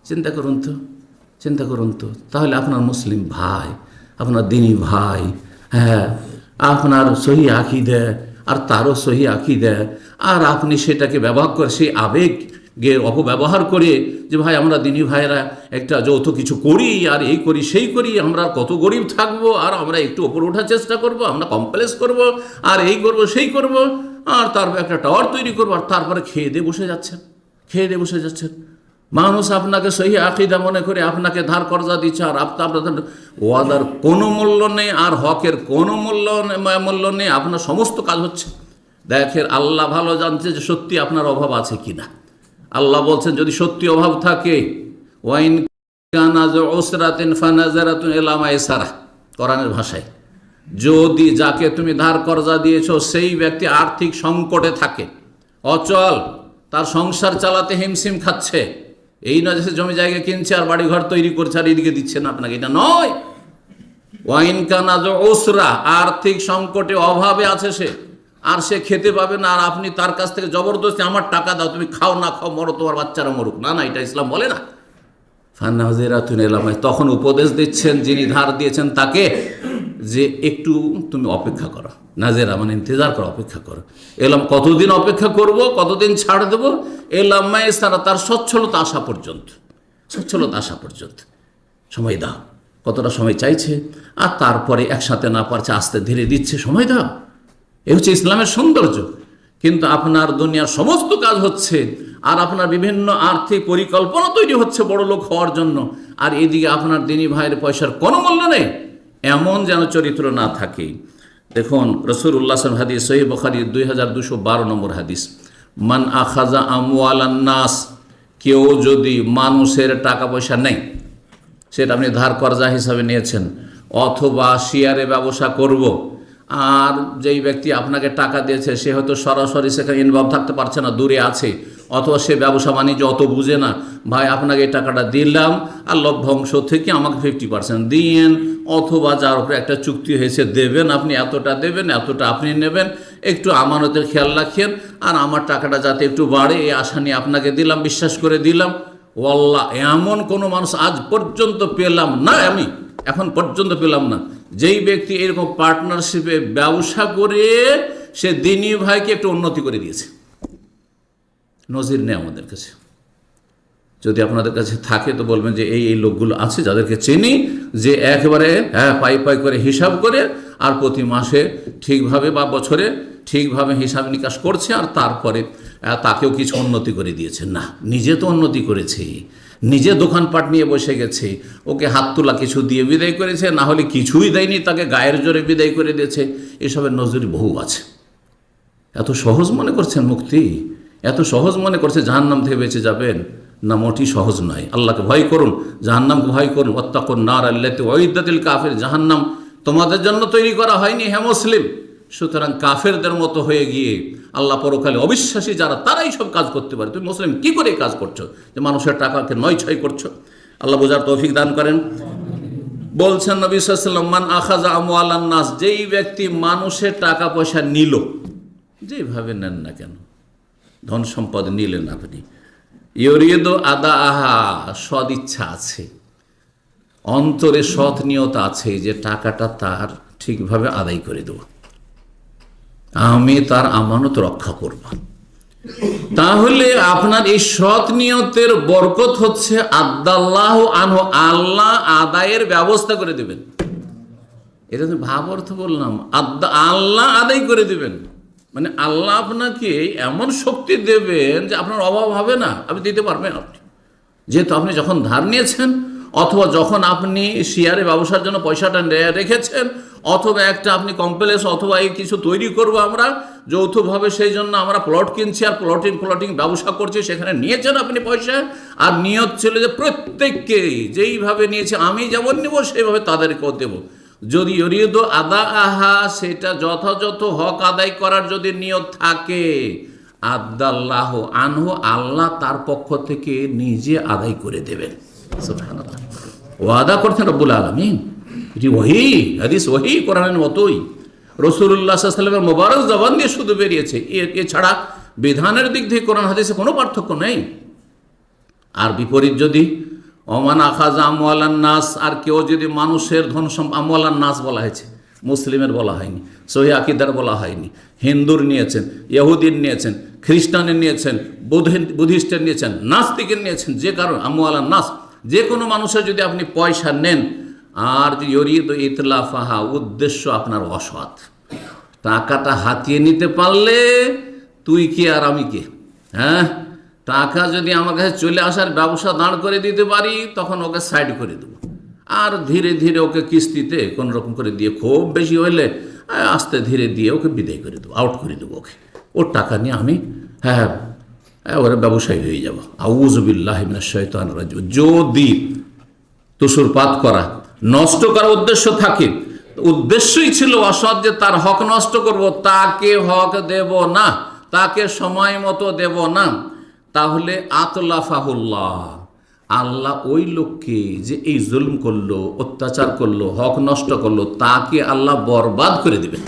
চিন্তা করুন তো, চিন্তা করুন তো। তাহলে আপনার মুসলিম ভাই, আপনার দিনী ভাই, হ্যাঁ, আপনার সহি আকীদা আর তারও সহি আকীদা, আর আপনি সেটাকে ব্যবহার করে সেই আবেগের অপব্যবহার করে যে ভাই আমরা দিনী ভাইরা একটা যৌথ কিছু করি আর এই করি সেই করি, আমরা কত গরিব থাকবো আর আমরা একটু ওপরে ওঠার চেষ্টা করব, আমরা কমপ্লেক্স করব আর এই করব সেই করব, আর তারপর একটা টাওয়ার তৈরি করবো, আর তারপরে খেয়ে দিয়ে বসে যাচ্ছেন, খেয়ে দিয়ে বসে যাচ্ছেন। মানুষ আপনাকে সহি আকীদা মনে করে আপনাকে ধার কর্জা দিচ্ছে, আর আপনাদের ওয়াদার কোনো মূল্য নেই আর হকের কোনো মূল্য নেই, আপনার সমস্ত কাজ হচ্ছে। দেখেন আল্লাহ ভালো জানছে যে সত্যি আপনার অভাব আছে কিনা। আল্লাহ বলছেন যদি সত্যি অভাব থাকে, ওয়াইন কানা উসরাতিন ফানাজারাতুন ইলা মাইসারা, কোরআনের ভাষায়, যদি যাকে তুমি ধার কর্জা দিয়েছো সেই ব্যক্তি আর্থিক সংকটে থাকে, অচল, তার সংসার চালাতে হিমশিম খাচ্ছে, এই নয় যে জমি জায়গা কিনছে আর বাড়িঘর তৈরি করছে আর এদিকে দিচ্ছে না আপনাকে, এটা নয়। ওয়াইন কানা উসরা, আর্থিক সংকটে অভাবে আছে সে, আর সে খেতে পাবে না, আর আপনি তার কাছ থেকে জবরদস্তি আমার টাকা দাও, তুমি খাও না খাও, মরো, তোমার বাচ্চারা মরুক, না না, এটা ইসলাম বলে না। ফানাজিরাতুন ইলা মাইসারা, তখন উপদেশ দিচ্ছেন যিনি ধার দিয়েছেন তাকে যে একটু তুমি অপেক্ষা করো, নাজেরা মানে ইন্তজার করো, অপেক্ষা করো। এলাম কতদিন অপেক্ষা করব, কতদিন ছাড় দেবো, এলাম মাইসারা, তার সচ্ছলতা আসা পর্যন্ত, সচ্ছলতা আসা পর্যন্ত সময় দাও। কতটা সময় চাইছে, আর তারপরে একসাথে না পারছে আস্তে ধীরে দিচ্ছে, সময় দাও। এ হচ্ছে ইসলামের সৌন্দর্য। কিন্তু আপনার দুনিয়ার সমস্ত কাজ হচ্ছে আর আপনার বিভিন্ন আর্থিক পরিকল্পনা তৈরি হচ্ছে বড় লোক হওয়ার জন্য, আর এদিকে আপনার দিনী ভাইয়ের পয়সার কোনো মূল্য নেই, এমন যেন চরিত্র না থাকে। দেখুন রাসূলুল্লাহ সাল্লাল্লাহু আলাইহি ওয়াসাল্লাম হাদিস, সহিহ বুখারী 2212 নম্বর হাদিস, মান আখাযা আমওয়ালান নাস, কেউ যদি মানুষের টাকা পয়সা নেই, সেটা আপনি ধার কর্জা হিসাবে নিয়েছেন, অথবা শেয়ারে ব্যবসা করব, আর যেই ব্যক্তি আপনাকে টাকা দিয়েছে সে হয়তো সরাসরি সেখানে ইনভলভ থাকতে পারছে না, দূরে আছে, অথবা সে ব্যবসা বাণিজ্য অত বুঝে না, ভাই আপনাকে এই টাকাটা দিলাম আর লভ্যাংশ থেকে আমাকে 50% দিয়েন, অথবা যার উপরে একটা চুক্তি হয়েছে দেবেন, আপনি এতটা দেবেন, এতটা আপনি নেবেন, একটু আমানতের খেয়াল রাখেন, আর আমার টাকাটা যাতে একটু বাড়ে এই আশা নিয়ে আপনাকে দিলাম, বিশ্বাস করে দিলাম। ওয়াল্লাহ, এমন কোনো মানুষ আজ পর্যন্ত পেলাম না, আমি এখন পর্যন্ত পেলাম না, যেই ব্যক্তি এরকম পার্টনারশিপে ব্যবসা করে সে দিনী ভাইকে একটু উন্নতি করে দিয়েছে। নজির নেই আমাদের কাছে। যদি আপনাদের কাছে থাকে তো বলবেন যে এই লোকগুলো আছে যাদেরকে চিনি, যে একেবারে হ্যাঁ পাই পাই করে হিসাব করে আর প্রতি মাসে ঠিকভাবে বা বছরে ঠিকভাবে হিসাব নিকাশ করছে, আর তারপরে তাকেও কিছু উন্নতি করে দিয়েছে। না, নিজে তো উন্নতি করেছে, নিজে দোকানপাট নিয়ে বসে গেছে, ওকে হাত তোলা কিছু দিয়ে বিদায় করেছে, না হলে কিছুই দেয়নি, তাকে গায়ের জোরে বিদায় করে দিয়েছে। এসবের নজরে বহু আছে। এত সহজ মনে করছেন মুক্তি, এত সহজ মনে করছে জাহান্নাম থেকে বেঁচে যাবেন? না, মোটেই সহজ নয়। আল্লাহকে ভয় করুন, জাহান্নামকে ভয় করুন। ওয়াত্তাকুন নার আল্লাতী উইদ্দাত লিল কাফির, জাহান্নাম তোমাদের জন্য তৈরি করা হয়নি হে মুসলিম। সুতরাং কাফেরদের মতো হয়ে গিয়ে আল্লাহ পরকালে অবিশ্বাসী যারা, তারাই সব কাজ করতে পারে। তুমি মুসলিম কি করে কাজ করছো যে মানুষের টাকাকে নয় ছয় করছো? আল্লাহ বোঝার তৌফিক দান করেন। বলছেন নবী সাল্লাল্লাহু আলাইহি ওয়াসাল্লাম, মান আখাযা আমওয়ালান নাস, যেই ব্যক্তি মানুষের টাকা পয়সা নিল, যেভাবে নেন না কেন, ধন সম্পদ নিলেন আপনি, ইউরিদু আদা আহা, সদ ইচ্ছা আছে, অন্তরে সৎ নিয়ত আছে যে টাকাটা তার ঠিকভাবে আদায় করে দেব, আমি তার আমানত রক্ষা করব, তাহলে আপনার এই সৎ নিয়তের বরকত হচ্ছে আদাল্লাহু আনহু, আল্লাহ আদায়ের ব্যবস্থা করে দেবেন। এটা তো ভাব অর্থ বললাম, আল্লাহ আদায় করে দেবেন, মানে আল্লাহ আপনাকে এমন শক্তি দেবেন যে আপনার অভাব হবে না, আপনি দিতে পারবেন। আপনি যেহেতু আপনি যখন ধার নিয়েছেন, অথবা যখন আপনি শেয়ারে ব্যবসার জন্য পয়সাটা রেখেছেন, অথবা একটা আপনি কমপ্লেক্স অথবা এই কিছু তৈরি করব আমরা যৌথভাবে, সেই জন্য আমরা প্লট কিনছি আর প্লটিং ব্যবসা করছি, সেখানে নিয়েছেন আপনি পয়সা, আর নিয়ত ছিল যে প্রত্যেককে যেইভাবে নিয়েছে আমি যেমন নেব সেইভাবে তাদেরকেও দেব। যদি ইউরিদ আদা আহা, সেটা যথাযথ হক আদায় করার যদি নিয়ত থাকে, আদাল্লাহু আনহু, আল্লাহ তার পক্ষ থেকে নিজে আদায় করে দেবেন। সুবহানাল্লাহ, ওয়াদা করছেন রব্বুল আলামিন। এটি ওহী, হাদিস ওহী, কোরআনের মতোই রাসূলুল্লাহ সাল্লাল্লাহু আলাইহি ওয়াসাল্লামের মোবারক জবান দিয়ে শুধু বেরিয়েছে। এছাড়া বিধানের দিক থেকে কোরআন হাদিসে কোনো পার্থক্য নেই। আর বিপরীত যদি ওমান আখাযা আমওয়ালান নাস, আর কেউ যদি মানুষের ধন আমওয়ালান নাস বলা হয়েছে, মুসলিমের বলা হয়নি, সহিহ আকীদার বলা হয়নি। হিন্দুর নিয়েছেন, ইহুদির নিয়েছেন, খ্রিস্টানের নিয়েছেন, বুদ্ধিস্টের নিয়েছেন, নাস্তিকের নিয়েছেন, যে কারণ আমওয়ালান নাস, যে কোনো মানুষের যদি আপনি পয়সা নেন আর ইউরিদ ইতলাফাহা, উদ্দেশ্য আপনার অসৎ, টাকাটা হাতিয়ে নিতে পারলে তুই কে আর আমি কে? হ্যাঁ, টাকা যদি আমার কাছে চলে আসার ব্যবসা দাঁড় করে দিতে পারি তখন ওকে সাইড করে দেবো, আর ধীরে ধীরে ওকে কিস্তিতে কোনো রকম করে দিয়ে, খুব বেশি হইলে আস্তে ধীরে দিয়ে ওকে বিদায় করে দেবো, আউট করে দেবো ওকে। ওর টাকা নিয়ে আমি ওরা ব্যবসায়ী হয়ে যাব। আউযু বিল্লাহি মিনাশ শাইতানির রাজিম। যদি তুষুরপাত করা, নষ্ট করার উদ্দেশ্য থাকে, উদ্দেশ্যই ছিল অসৎ, যে তার হক নষ্ট করব, তাকে হক দেব না, তাকে সময় মতো দেব না, তাহলে আতলাফাহুল্লাহ, আল্লাহ ওই লোককে যে এই জুলম করলো, অত্যাচার করলো, হক নষ্ট করলো, তাকে আল্লাহ বরবাদ করে দেবেন।